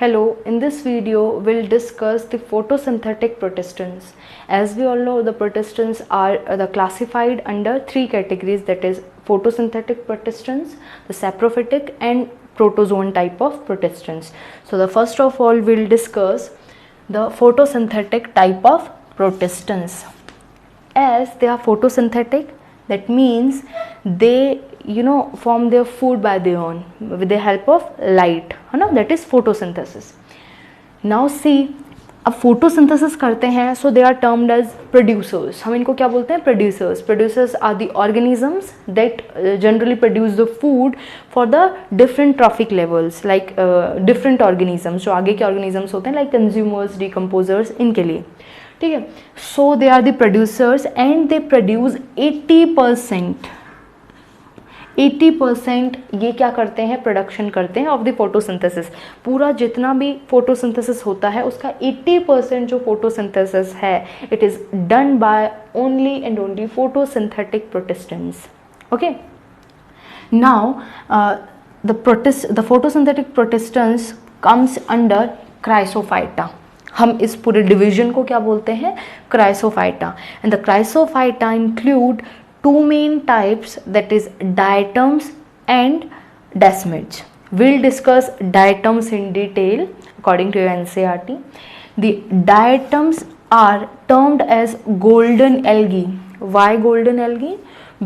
Hello, in this video we'll discuss the photosynthetic protistans. As we all know, the protistans are classified under three categories, that is photosynthetic protistans, the saprophytic and protozoan type of protistans. So the first of all we'll discuss the photosynthetic type of protistans. As they are photosynthetic, that means they form their food by their own with the help of light, है ना, that is photosynthesis. Now see, अब photosynthesis करते हैं, so they are termed as producers. हम इनको क्या बोलते हैं? Producers. Producers are the organisms that generally produce the food for the different trophic levels, like different organisms, जो आगे के organisms होते हैं, like consumers, decomposers, इनके लिए, ठीक है. So they are the producers and they produce 80% ये क्या करते हैं? प्रोडक्शन करते हैं ऑफ द फोटोसिंथेसिस. पूरा जितना भी फोटोसिंथेसिस होता है उसका 80% जो फोटोसिंथेसिस है, it is done by only and only photosynthetic प्रोटिस्टेंस. Okay, now the photosynthetic प्रोटिस्टेंस comes under Chrysophyta. हम इस पूरे डिवीजन को क्या बोलते हैं? Chrysophyta. And the Chrysophyta include two main types, that is diatoms and desmids. We'll discuss diatoms in detail according to NCERT. The diatoms are termed as golden algae. Why golden algae?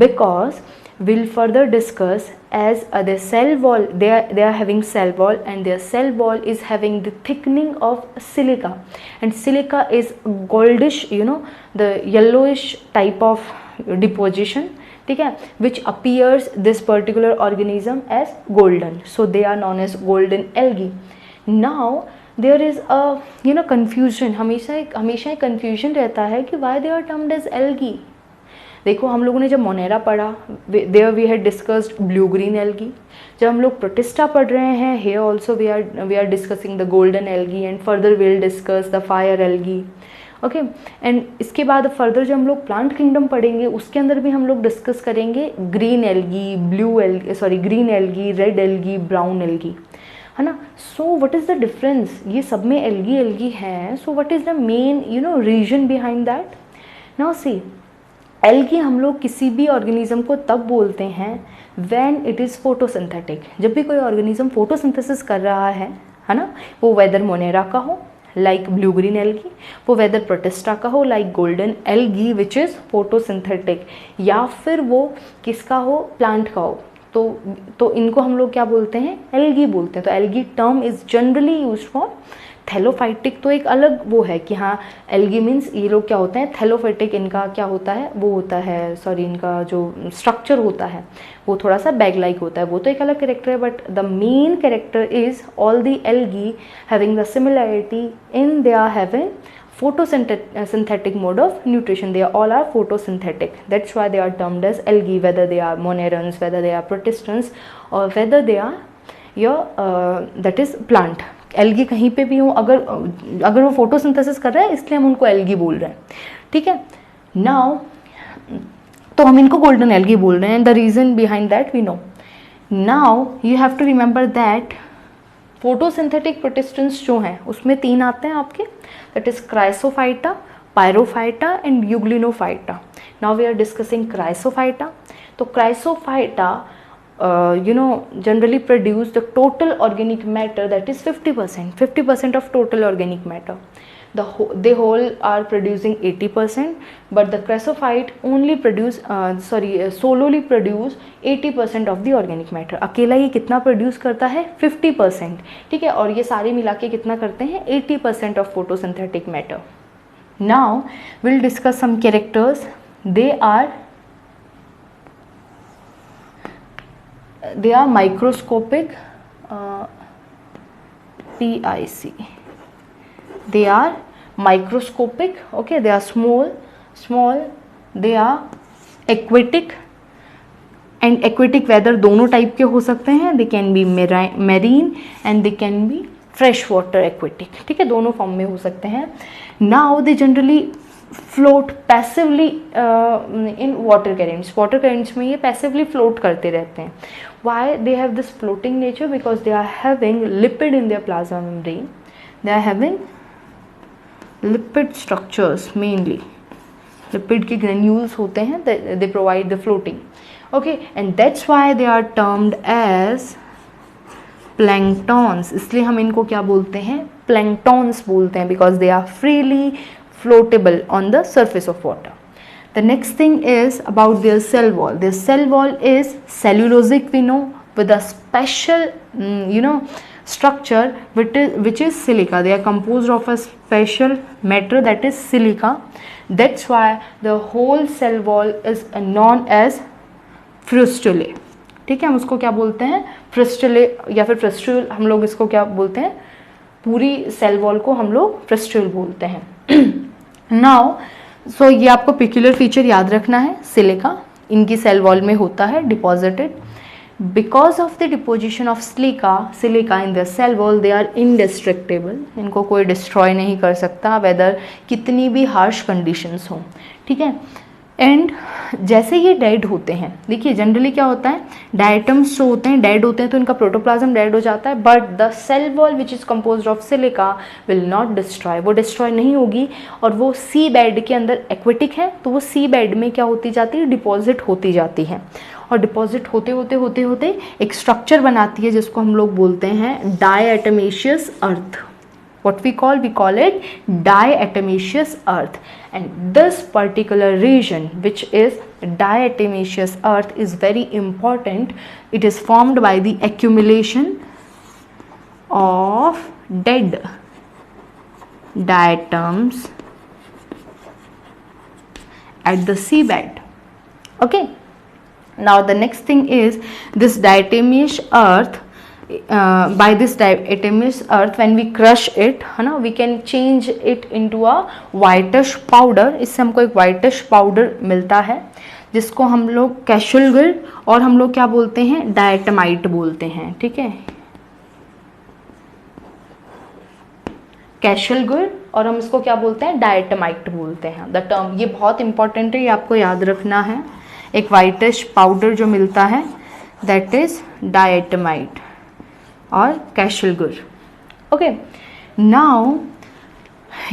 Because we'll further discuss as the cell wall, they are having cell wall, and their cell wall is having the thickening of silica, and silica is goldish, the yellowish type of deposition, ठीक है, which appears this particular organism as golden, so they are known as golden algae. Now there is a confusion, हमेशा confusion रहता है कि why they are termed as algae. देखो, हम लोगों ने जब मोनेरा पढ़ा, there we had discussed blue green algae. जब हम लोग प्रोटिस्टा पढ़ रहे हैं, here also we are discussing the golden algae and further we will discuss the fire algae. Okay, and इसके बाद फर्दर जब हम लोग प्लांट किंगडम पढ़ेंगे, उसके अंदर भी हम लोग डिस्कस करेंगे green algae, green algae, red algae, brown algae, है ना. So what is the difference? ये सब में एल्गी है, so what is the main reason behind that? Now see, algae हम लोग किसी भी ऑर्गेनिज्म को तब बोलते हैं व्हेन इट इज़ फोटोसिंथेटिक. जब भी कोई ऑर्गेनिज्म फोटोसिंथेसिस कर रहा है ना, वो वेदर मोनेरा का हो लाइक ब्लू ग्रीन एल्गी, वो वेदर प्रोटिस्टा का हो like golden algae which is photosynthetic, या फिर वो किसका हो? प्लांट का हो, तो इनको हम लोग क्या बोलते हैं? एल्गी बोलते हैं. तो algae term is generally used for thallophytic. तो एक अलग वो है कि हाँ, एल्गी मीन्स ये लोग क्या होते हैं? थैलोफाइटिक. इनका क्या होता है? वो होता है, इनका जो स्ट्रक्चर होता है वो थोड़ा सा बैग लाइक होता है, वो तो एक अलग कैरेक्टर है. But the main character is all the algae having the similarity in they are having photosynthetic mode of nutrition. They all are photosynthetic. That's why they are termed as algae, whether they are monerans, whether they are protistans, or whether they are that is plant. Algae कहीं पे भी हो, अगर वो photosynthesis कर रहा है, इसलिए हम उनको एल्गी बोल रहे हैं, ठीक है. नाउ तो हम इनको गोल्डन एल्गी बोल रहे हैं. The reason behind that we know. Now you have to remember that photosynthetic protistans जो हैं उसमें 3 आते हैं आपके, that is chrysophyta, pyrrophyta and euglenophyta. Now we are discussing chrysophyta. तो chrysophyta generally produce the total organic matter, that is 50% of total organic matter. They whole are producing 80%, but the chrysophyte only solely produce 80% of the organic matter. अकेला ये कितना produce करता है? 50%, ठीक है. और ये सारे मिला के कितना करते हैं? 80% of photosynthetic matter. Now we'll discuss some characters. They are microscopic, PIC. They are microscopic, okay. They are small. They are aquatic, and aquatic weather दोनों टाइप के हो सकते हैं. They can be marine and they can be fresh water aquatic, ठीक है, दोनों form में हो सकते हैं. Now they generally float passively in water currents. Water currents में ये पैसिवली फ्लोट करते रहते हैं. Why they have this floating nature? Because they are having lipid in their plasma membrane. They are having lipid structures mainly. Lipid के granules होते हैं, they provide the floating. Okay, and that's why they are termed as planktons. इसलिए हम इनको क्या बोलते हैं? Planktons बोलते हैं, because they are freely floatable on the surface of water. The next thing is about their cell wall. Their cell wall is cellulosic, we know, with a special structure which is silica. They are composed of a special matter that is silica. That's why the whole cell wall is known as फ्रिस्टुले. ठीक है, हम उसको क्या बोलते हैं? फ्रिस्टुले या फिर फ्रिस्टुल. हम लोग इसको क्या बोलते हैं? पूरी सेल वॉल को हम लोग फ्रिस्टुल बोलते हैं. नाउ सो ये आपको पिक्यूलर फीचर याद रखना है. सिलिका इनकी सेल वॉल में होता है deposited. Because of the deposition of silica in the cell wall they are indestructible. इनको कोई डिस्ट्रॉय नहीं कर सकता, वेदर कितनी भी हार्श कंडीशंस हों. ठीक है, एंड जैसे ये डेड होते हैं, देखिए जनरली क्या होता है, डायटम्स जो होते हैं डेड होते हैं तो इनका प्रोटोप्लाज्म डेड हो जाता है, but the cell wall which is composed of silica will not destroy. वो डिस्ट्रॉय नहीं होगी, और वो सी बेड के अंदर एक्वेटिक है, तो वो सी बेड में क्या होती जाती है? डिपॉजिट होती जाती है. और डिपॉजिट होते एक स्ट्रक्चर बनाती है जिसको हम लोग बोलते हैं डायएटमेशियस अर्थ. What we call it diatomaceous earth, and this particular region which is diatomaceous earth is very important. It is formed by the accumulation of dead diatoms at the seabed. Okay, now the next thing is this diatomaceous earth. By this diatomaceous earth, when we crush it, है ना, we can change it into a whitish powder. इससे हमको एक whitish powder मिलता है जिसको हम लोग कैशुलगर और हम लोग क्या बोलते हैं? डायटमाइट बोलते हैं. ठीक है, कैशुलगर और हम इसको क्या बोलते हैं? डायटमाइट बोलते हैं. द टर्म ये बहुत इंपॉर्टेंट है, ये आपको याद रखना है. एक whitish पाउडर जो मिलता है दैट इज डायटमाइट और कैशुलगर. ओके, नाउ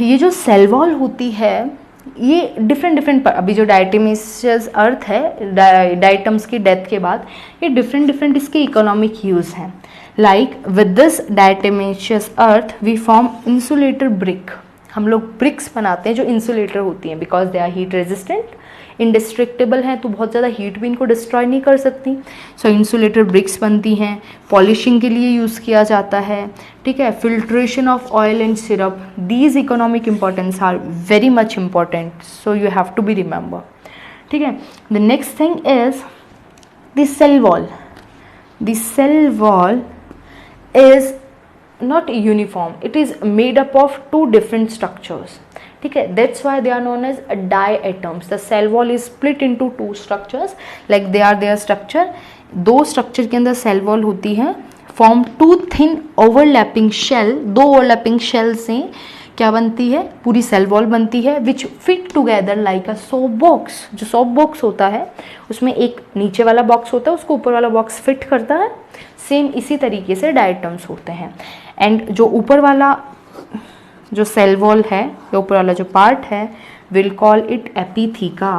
ये जो सेल वॉल होती है ये डिफरेंट अभी जो डायटमेशियस अर्थ है, डायटम्स की डेथ के बाद ये डिफरेंट इसके इकोनॉमिक यूज़ हैं. Like with this diatomaceous earth we form insulator brick. हम लोग ब्रिक्स बनाते हैं जो इंसुलेटर होती हैं, because they are heat resistant, indestructible हैं, तो बहुत ज़्यादा हीट भी इनको डिस्ट्रॉय नहीं कर सकती. सो इंसुलेटर ब्रिक्स बनती हैं. पॉलिशिंग के लिए यूज़ किया जाता है. ठीक है, filtration of oil and syrup. These economic importance are very much important, so you have to be remember. ठीक है, the next thing is the cell wall. The cell wall is not uniform, it is made up of two different structures. ठीक है, that's why they are known as diatoms. The cell wall is split into two structures, like they are their structure. दो structure के अंदर cell wall होती है. Form two thin overlapping shell. दो overlapping shell से क्या बनती है? पूरी सेल वॉल बनती है, which fit together like a soap box. जो सोप बॉक्स होता है उसमें एक नीचे वाला बॉक्स होता है, उसको ऊपर वाला बॉक्स फिट करता है. सेम इसी तरीके से डायटम्स होते हैं. एंड जो ऊपर वाला जो सेल वॉल है, या ऊपर वाला जो पार्ट है, will call it epitheca,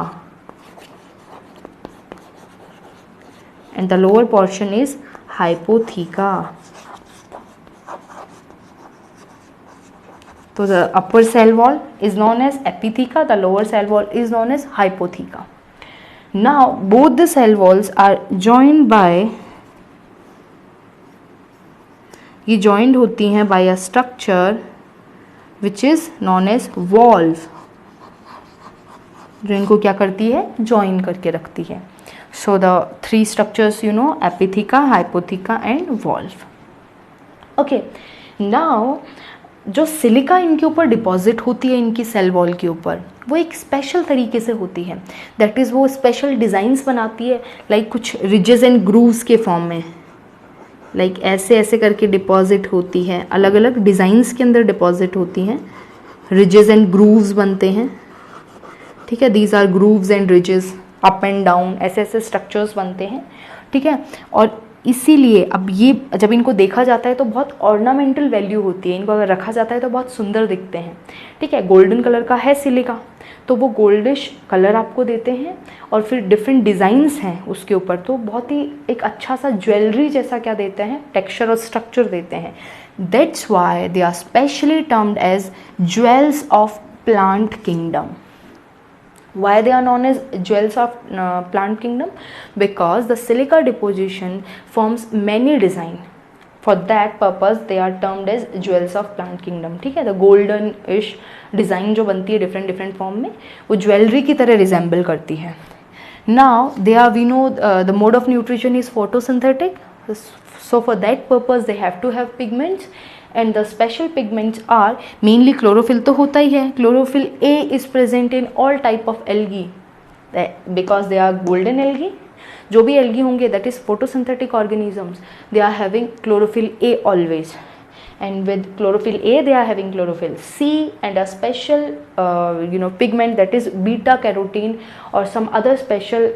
and the lower portion is hypotheca. तो the upper cell wall is known as epitheca, the lower cell wall is known as hypotheca. Now both the cell walls are joined by, ये joined होती हैं by a structure which is known as valve, जो इनको क्या करती है? Join करके रखती है. So the three structures you know, epitheca, hypotheca and valve. Okay, now जो सिलिका इनके ऊपर डिपॉजिट होती है इनकी सेल वॉल के ऊपर, वो एक स्पेशल तरीके से होती है. दैट इज़ वो स्पेशल डिज़ाइंस बनाती है, लाइक कुछ रिजेस एंड ग्रूव्स के फॉर्म में, लाइक ऐसे ऐसे करके डिपॉजिट होती है. अलग अलग डिज़ाइंस के अंदर डिपॉजिट होती हैं. रिजेस एंड ग्रूव्स बनते हैं. ठीक है, these are grooves and ridges, up and down, ऐसे ऐसे स्ट्रक्चर्स बनते हैं. ठीक है, और इसीलिए अब ये जब इनको देखा जाता है तो बहुत ऑर्नामेंटल वैल्यू होती है, इनको अगर रखा जाता है तो बहुत सुंदर दिखते हैं। ठीक है, गोल्डन कलर का है सिलिका, तो वो गोल्डिश कलर आपको देते हैं और फिर डिफरेंट डिज़ाइंस हैं उसके ऊपर, तो बहुत ही एक अच्छा सा ज्वेलरी जैसा क्या देते हैं, टेक्सचर और स्ट्रक्चर देते हैं। That's why they are specially termed as jewels of plant kingdom. Why they are known as jewels of plant kingdom? Because the silica deposition forms many design. For that purpose they are termed as jewels of plant kingdom. ठीक है, the golden-ish design जो बनती है different different form में, वो jewellery की तरह resemble करती है। Now they are, we know the mode of nutrition is photosynthetic. So for that purpose they have to have pigments. And the special pigments are mainly chlorophyll तो होता ही है, chlorophyll A is present in all type of algae because they are golden algae. जो भी algae होंगे that is photosynthetic organisms, they are having chlorophyll A always, and with chlorophyll A they are having chlorophyll C and a special pigment that is beta carotene or some other special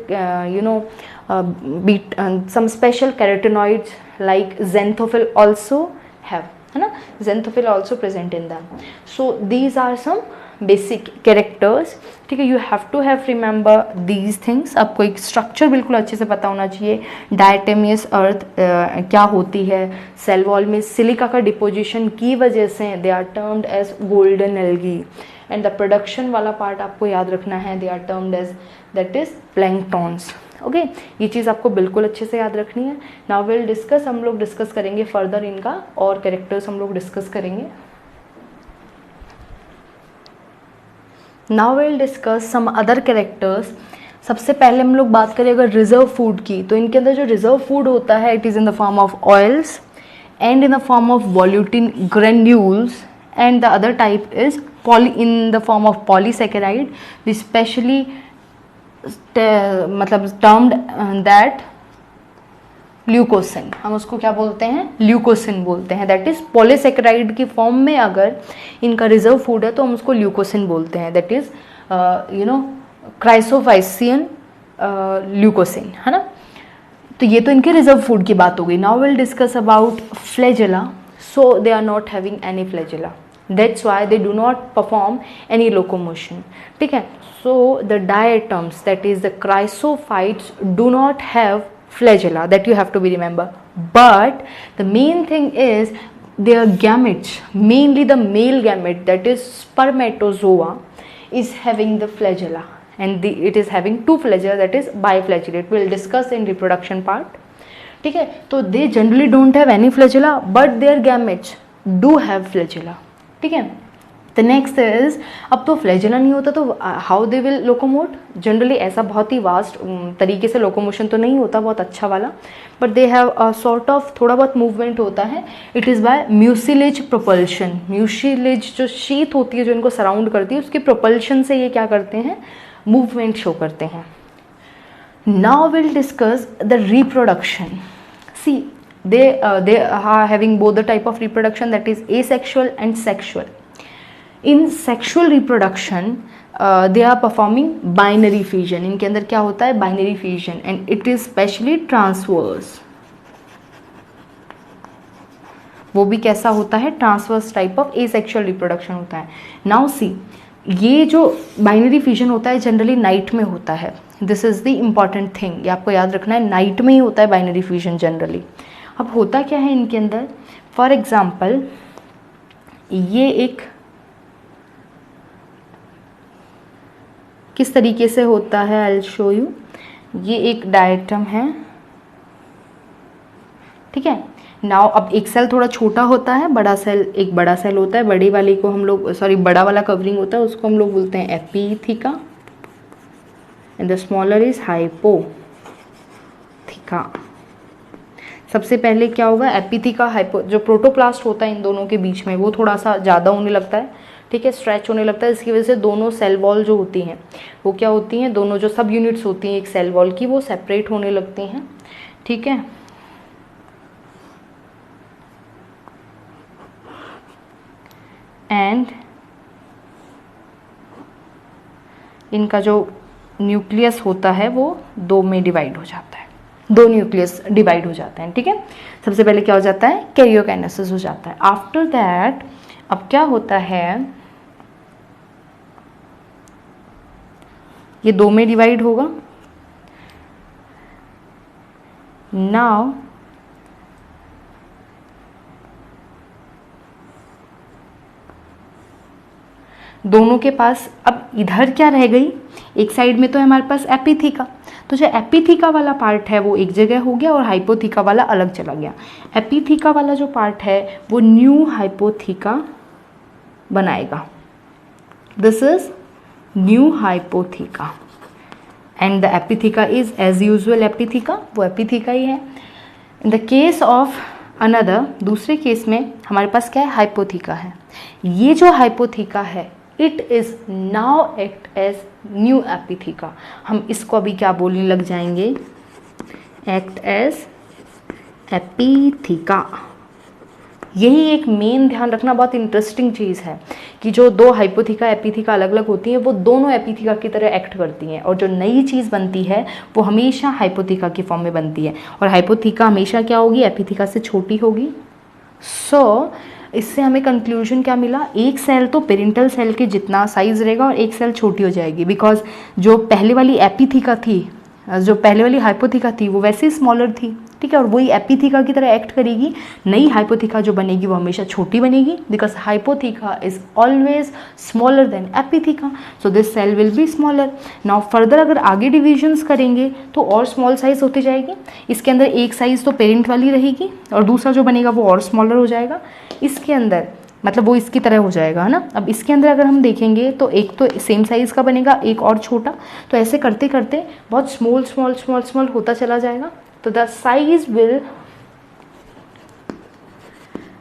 some special carotenoids like xanthophyll also have, है ना, xanthophyll also present in them. So these are some basic characters. ठीक है, you have to have remember these things. आपको एक structure बिल्कुल अच्छे से पता होना चाहिए। डायटेमियस अर्थ क्या होती है, सेल वॉल में सिलिका का डिपोजिशन की वजह से they are termed as golden algae, and the production वाला पार्ट आपको याद रखना है, they are termed as that is planktons. Okay, ये चीज़ आपको बिल्कुल अच्छे से याद रखनी है। नाउ विल डिस्कस, हम लोग डिस्कस करेंगे फर्दर इनका और कैरेक्टर्स हम लोग डिस्कस करेंगे। Now will discuss some other characters. सबसे पहले हम लोग बात करें अगर रिजर्व फूड की, तो इनके अंदर जो रिजर्व फूड होता है it is in the form of oils and in the form of volutin granules, and the other type is in the form of polysaccharide, which specially मतलब टर्म्ड दैट ल्यूकोसिन, हम उसको क्या बोलते हैं, leucosin बोलते हैं। दैट इज पॉलीसेकेराइड की form में अगर इनका रिजर्व फूड है तो हम उसको ल्यूकोसिन बोलते हैं। दैट इज क्राइसोफाइसियन ल्यूकोसिन, है ना। तो ये तो इनके रिजर्व फूड की बात हो गई। Now will discuss about flagella. So they are not having any flagella, that's why they do not perform any locomotion. ठीक है, so the diatoms, that is the chrysophytes, do not have flagella, that you have to be remember. But the main thing is their gametes, mainly the male gamete, that is spermatozoa, is having the flagella, and it is having two flagella, that is biflagellate. We'll discuss in reproduction part. ठीक है, तो they generally don't have any flagella, but their gametes do have flagella. ठीक है, the next is, अब तो flagella नहीं होता तो how they will locomote. Generally ऐसा बहुत ही वास्ट तरीके से लोकोमोशन तो नहीं होता बहुत अच्छा वाला, but they have a sort of थोड़ा बहुत मूवमेंट होता है। It is by mucilage propulsion. Mucilage जो शीत होती है जो इनको सराउंड करती है, उसके प्रोपल्शन से ये क्या करते हैं, मूवमेंट शो करते हैं। Now will discuss the reproduction. See they are having both the type of reproduction, that is asexual and sexual. In sexual reproduction they are performing binary fission. इनके अंदर क्या होता है, binary fission, and it is specially transverse. वो भी कैसा होता है, transverse type of asexual reproduction होता है। Now see, ये जो बाइनरी फिजन होता है जनरली नाइट में होता है। This is the important thing, ये आपको याद रखना है, नाइट में ही होता है बाइनरी फिजन जनरली। अब होता क्या है इनके अंदर, फॉर एग्जाम्पल ये एक किस तरीके से होता है, आई विल शो यू। ये एक डायटम है, ठीक है। नाउ अब एक सेल थोड़ा छोटा होता है, बड़ा सेल एक बड़ा सेल होता है, बड़ी वाली को हम लोग बड़ा वाला कवरिंग होता है उसको हम लोग बोलते हैं एपीथीका, एंड द स्मॉलर इज हाइपोथीका। सबसे पहले क्या होगा, एपीथीका हाइपो, जो प्रोटोप्लास्ट होता है इन दोनों के बीच में वो थोड़ा सा ज़्यादा होने लगता है, ठीक है, स्ट्रेच होने लगता है। इसकी वजह से दोनों सेल वॉल जो होती हैं वो क्या होती हैं, दोनों जो सब यूनिट्स होती हैं एक सेल वॉल की वो सेपरेट होने लगती हैं, ठीक है। एंड इनका जो न्यूक्लियस होता है वो दो में डिवाइड हो जाता है, दो न्यूक्लियस डिवाइड हो जाते हैं, ठीक है। सबसे पहले क्या हो जाता है, कैरियोकाइनेसिस हो जाता है। आफ्टर दैट अब क्या होता है, ये दो में डिवाइड होगा। नाउ दोनों के पास अब इधर क्या रह गई, एक साइड में तो हमारे पास एपिथीका, तो जो एपिथीका वाला पार्ट है वो एक जगह हो गया और हाइपोथीका वाला अलग चला गया। एपिथीका वाला जो पार्ट है वो न्यू हाइपोथीका बनाएगा, this is new hypotheca and the epitheca is as usual epitheca, वो एपिथीका ही है। In the case of another, दूसरे केस में हमारे पास क्या है, हाइपोथीका है। ये जो हाइपोथीका है it is now act as new epitheca, हम इसको अभी क्या बोलने लग जाएंगे, एक्ट एज एपिथीका। यही एक मेन ध्यान रखना बहुत इंटरेस्टिंग चीज़ है कि जो दो हाइपोथीका एपिथीका अलग अलग होती हैं वो दोनों एपिथीका की तरह एक्ट करती हैं, और जो नई चीज़ बनती है वो हमेशा हाइपोथीका की फॉर्म में बनती है, और हाइपोथीका हमेशा क्या होगी, एपिथीका से छोटी होगी। सो इससे हमें कंक्लूजन क्या मिला, एक सेल तो पेरेंटल सेल के जितना साइज रहेगा और एक सेल छोटी हो जाएगी, बिकॉज जो पहले वाली एपिथीका थी, जो पहले वाली हाइपोथीका थी वो वैसे ही स्मॉलर थी, ठीक है, और वही एपिथीका की तरह एक्ट करेगी। नई हाइपोथीका जो बनेगी वो हमेशा छोटी बनेगी, because hypotheca is always smaller than epitheca, so this cell will be smaller. Now further अगर आगे डिविजन्स करेंगे तो और स्मॉल साइज होती जाएगी, इसके अंदर एक साइज तो पेरेंट वाली रहेगी और दूसरा जो बनेगा वो और स्मॉलर हो जाएगा, इसके अंदर मतलब वो इसकी तरह हो जाएगा, है ना। अब इसके अंदर अगर हम देखेंगे तो एक तो सेम साइज़ का बनेगा, एक और छोटा, तो ऐसे करते करते बहुत स्मॉल स्मॉल स्मॉल स्मॉल होता चला जाएगा। तो the size will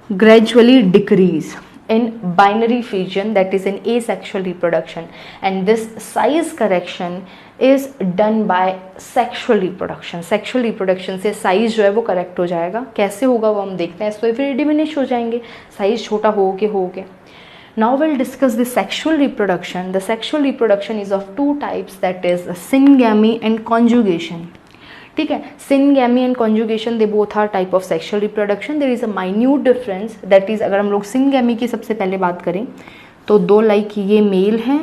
gradually decrease in binary fission, that is in asexual reproduction, and this size correction is done by sexual reproduction. sexual reproduction से साइज जो है वो करेक्ट हो जाएगा, कैसे होगा वो हम देखते हैं, इसको फिर डिमिनिश हो जाएंगे साइज छोटा हो के। Now we'll discuss the sexual reproduction. The sexual reproduction is of two types, that is syngamy and conjugation. ठीक है, syngamy and conjugation they both are type of sexual reproduction. There is a minute difference, that is अगर हम लोग syngamy की सबसे पहले बात करें तो दो लाइक ये मेल हैं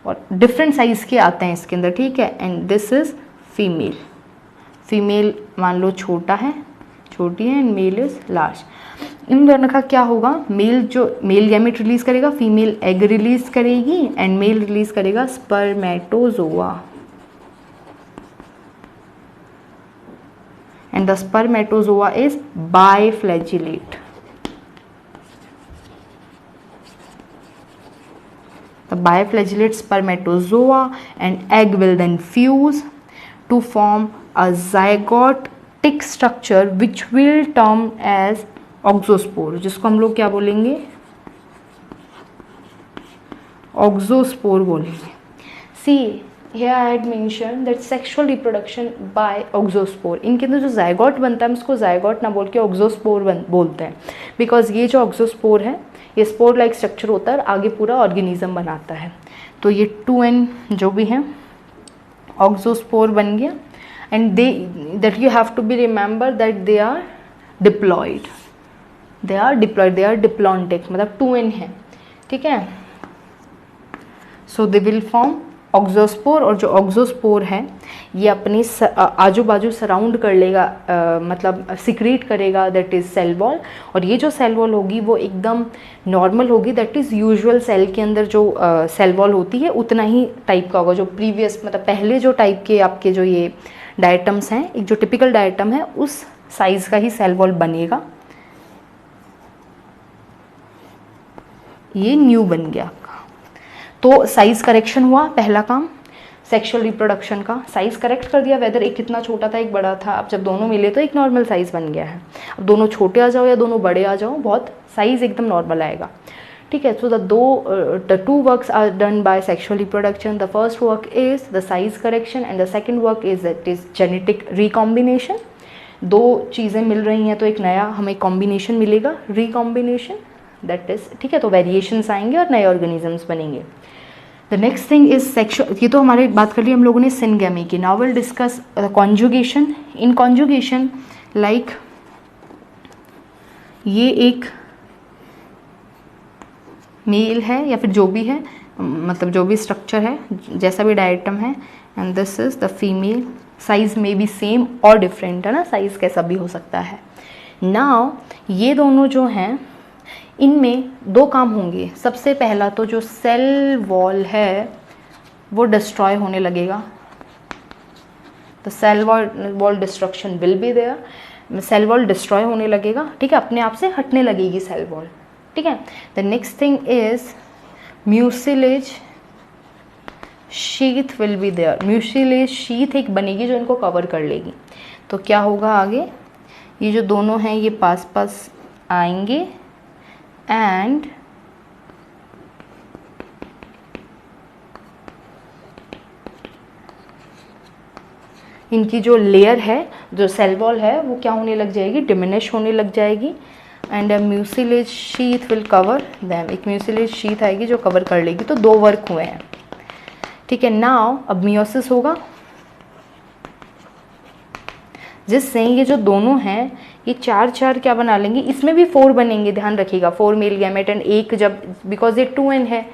और डिफरेंट साइज के आते हैं इसके अंदर, ठीक है, and this is female. Female मान लो छोटा है, छोटी है, एंड मेल इज लार्ज। इन दोनों का क्या होगा, मेल जो मेल गैमेट रिलीज करेगा, फीमेल एग रिलीज करेगी, एंड मेल रिलीज करेगा spermatozoa, and the spermatozoa is biflagellate. The biflagellate spermatozoa and egg will then fuse to form a zygotic structure which will term as oxospore, जिसको हम लोग क्या बोलेंगे, oxospore बोलेंगे। See, here I had mentioned that sexual reproduction by oxospore, इनके अंदर जो zygote बनता है हम उसको जायगोट ना बोल के oxospore बोलते हैं, बिकॉज ये जो oxospore है ये स्पोर लाइक स्ट्रक्चर होता है और आगे पूरा ऑर्गेनिज्म बनाता है। तो ये 2n जो भी हैं oxospore बन गया, and they that you have to be remember that they are diploid, they are diplontic, मतलब 2n है, ठीक है। सो दे विल फॉर्म ऑक्सोस्पोर, और जो ऑक्सोस्पोर है ये अपनी आजू बाजू सराउंड कर लेगा, मतलब सिक्रीट करेगा, दैट इज़ सेल वॉल, और ये जो सेल वॉल होगी वो एकदम नॉर्मल होगी, दैट इज़ यूजुअल सेल के अंदर जो सेल वॉल होती है उतना ही टाइप का होगा, जो प्रीवियस मतलब पहले जो टाइप के आपके जो ये डायटम्स हैं, एक जो टिपिकल डायटम है उस साइज़ का ही सेल वॉल बनेगा। ये न्यू बन गया आपका। तो साइज करेक्शन हुआ, पहला काम सेक्सुअल रिप्रोडक्शन का, साइज करेक्ट कर दिया, वेदर एक कितना छोटा था एक बड़ा था, अब जब दोनों मिले तो एक नॉर्मल साइज बन गया है। अब दोनों छोटे आ जाओ या दोनों बड़े आ जाओ, बहुत साइज एकदम नॉर्मल आएगा, ठीक है। So the two works are done by sexual reproduction. The first work is the size correction and the second work is that is genetic recombination. दो चीज़ें मिल रही हैं तो एक नया हमें कॉम्बिनेशन मिलेगा, रिकॉम्बिनेशन, दैट इज, ठीक है। तो वेरिएशंस आएंगे और नए ऑर्गेनिजम्स बनेंगे। The next thing is sexual, ये तो हमारे बात कर ली हम लोगों ने सिनगेमी की. Now will discuss conjugation. In conjugation like ये एक मेल है या फिर जो भी है, मतलब जो भी स्ट्रक्चर है, जैसा भी डायटम है, and this is the female. Size में भी सेम और डिफरेंट है ना, साइज कैसा भी हो सकता है. नाउ ये दोनों जो हैं इनमें दो काम होंगे. सबसे पहला तो जो सेल वॉल है वो डिस्ट्रॉय होने लगेगा. The cell wall destruction will be there. Cell wall destroy होने लगेगा, ठीक है, अपने आप से हटने लगेगी सेल वॉल, ठीक है. The next thing is mucilage sheath will be there. Mucilage sheath एक बनेगी जो इनको कवर कर लेगी. तो क्या होगा आगे, ये जो दोनों हैं ये पास पास आएंगे एंड इनकी जो लेयर है, जो सेल वॉल है, वो क्या होने लग जाएगी, डिमिनिश होने लग जाएगी. And mucilage sheath will cover them. एक म्यूसिलेज शीथ आएगी जो कवर कर लेगी. तो दो वर्क हुए हैं, ठीक है. नाउ अब मियोसिस होगा, जिससे ये जो दोनों हैं ये चार चार क्या बना लेंगे, इसमें भी 4 बनेंगे, ध्यान रखिएगा. 4 मेल गैमेट एंड एक, जब बिकॉज ये 2n है,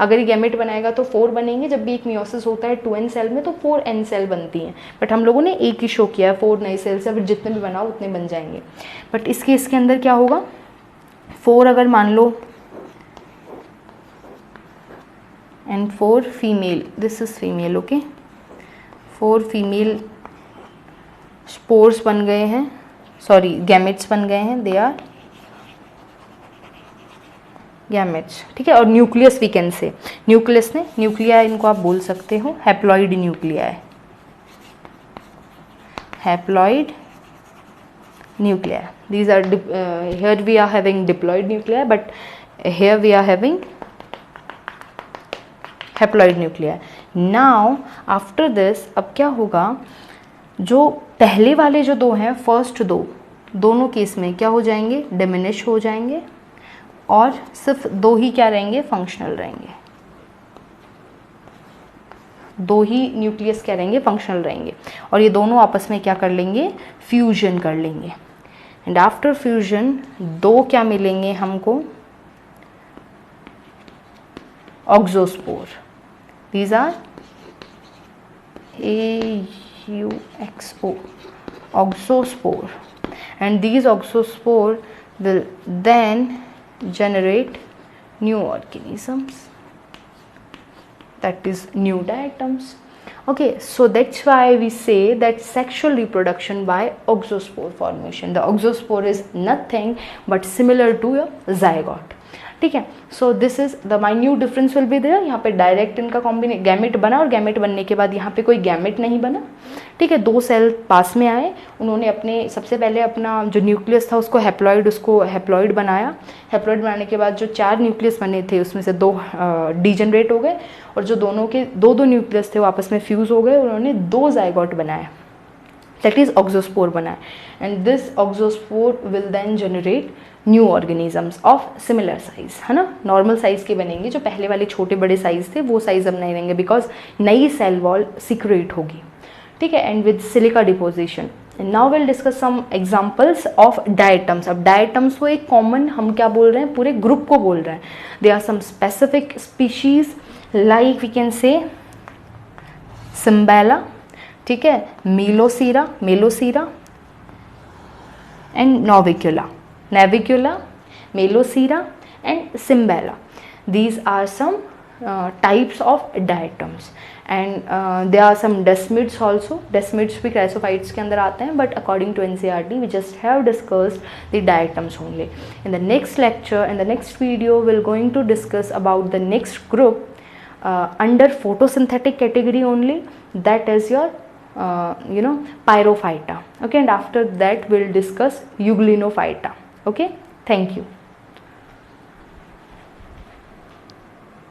अगर ये गैमेट बनाएगा तो 4 बनेंगे. जब भी एक मियोसिस होता है 2n सेल में तो 4n सेल बनती हैं. बट हम लोगों ने एक ही शो किया है, 4 नए सेल से, फिर जितने भी बनाओ उतने बन जाएंगे. बट इसके अंदर क्या होगा, 4 अगर मान लो and 4 female, this is female, okay. 4 female spores बन गए हैं, सॉरी गैमेट्स बन गए हैं, दे आर गैमेट्स, ठीक है. और nucleus we can say, nucleus ने, न्यूक्लिया इनको आप बोल सकते हो हैप्लॉइड न्यूक्लिया है, haploid nuclei. These are here we are having diploid nuclei, but here we are having haploid nuclei. Now after this अब क्या होगा, जो पहले वाले जो दो हैं, फर्स्ट दो, दोनों केस में क्या हो जाएंगे, डिमिनिश हो जाएंगे, और सिर्फ 2 ही क्या रहेंगे, फंक्शनल रहेंगे. 2 ही न्यूक्लियस क्या रहेंगे, फंक्शनल रहेंगे. और ये दोनों आपस में क्या कर लेंगे, फ्यूजन कर लेंगे. एंड आफ्टर फ्यूजन 2 क्या मिलेंगे हमको, auxospore. These are AUXO, oxospore. And these oxospore will then generate new organisms, that is new diatoms. Okay, so that's why we say that sexual reproduction by oxospore formation. The oxospore is nothing but similar to a zygote, ठीक है. So this is the minute difference will be there. यहाँ पे direct इनका कॉम्बिने gamete बना, और gamete बनने के बाद यहाँ पे कोई गैमेट नहीं बना, ठीक है. 2 सेल पास में आए, उन्होंने अपने सबसे पहले अपना जो न्यूक्लियस था उसको हैप्लॉइड बनाया. हैप्लॉइड बनाने के बाद जो 4 न्यूक्लियस बने थे उसमें से 2 डीजनरेट हो गए, और जो दोनों के 2 न्यूक्लियस थे वो आपस में फ्यूज़ हो गए, उन्होंने 2 जाइगोट बनाया, दैट इज ऑक्सोस्पोर बनाया. And this auxospore will then generate new organisms of similar size, है ना. नॉर्मल साइज के बनेंगे, जो पहले वाले छोटे बड़े साइज थे वो साइज अब नहीं रहेंगे, बिकॉज नई सेल वॉल सीक्रेट होगी, ठीक है. And with silica deposition. Now will discuss some examples of diatoms. अब डायटम्स को एक कॉमन हम क्या बोल रहे हैं, पूरे ग्रुप को बोल रहे हैं. They are some specific species like we can say Cymbella, ठीक है, Melosira and Navicula, Melosira and Simbella. These are some types of diatoms. And there are some desmids also. Desmids भी chrysophytes के अंदर आते हैं, but according to NCERT we just have discussed the diatoms only. In the next lecture, in the next video, we're going to discuss about the next group under photosynthetic category only, that is your Pyrophyta. Okay, and after that we'll discuss Euglenophyta. Okay, thank you.